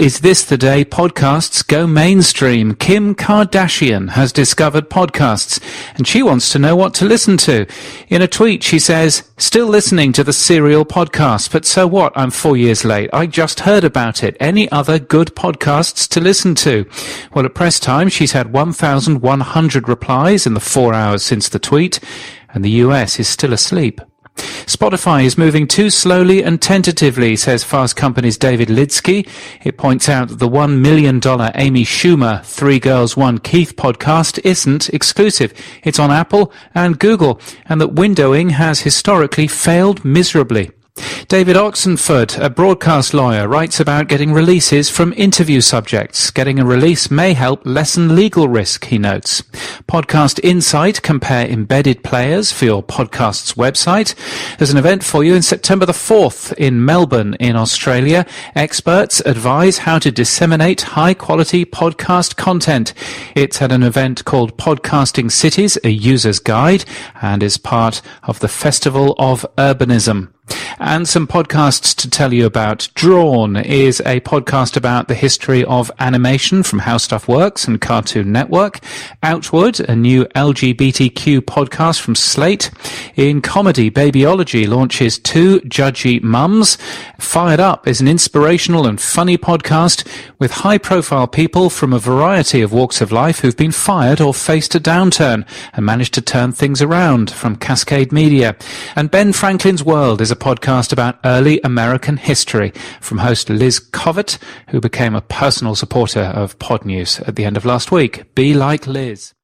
Is This the Day podcasts go mainstream? Kim Kardashian has discovered podcasts, and she wants to know what to listen to. In a tweet, she says, "Still listening to the Serial podcast, but so what? I'm 4 years late. I just heard about it. Any other good podcasts to listen to?" Well, at press time, she's had 1,100 replies in the 4 hours since the tweet, and the US is still asleep. Spotify is moving too slowly and tentatively, says Fast Company's David Lidsky. It points out that the $1 million Amy Schumer 3 Girls 1 Keith podcast isn't exclusive. It's on Apple and Google, and that windowing has historically failed miserably. David Oxenford, a broadcast lawyer, writes about getting releases from interview subjects. Getting a release may help lessen legal risk, he notes. Podcast Insight compare embedded players for your podcast's website. There's an event for you in September the 4th in Melbourne in Australia. Experts advise how to disseminate high-quality podcast content. It's at an event called Podcasting Cities, a user's guide, and is part of the Festival of Urbanism. And some podcasts to tell you about. Drawn is a podcast about the history of animation from How Stuff Works and Cartoon Network. Outward, a new LGBTQ podcast from Slate. In comedy, Babyology launches 2 judgy mums. Fired Up is an inspirational and funny podcast with high-profile people from a variety of walks of life who've been fired or faced a downturn and managed to turn things around, from Cascade Media. And Ben Franklin's World is a podcast about early American history from host Liz Covert, who became a personal supporter of podnews at the end of last week. Be like Liz.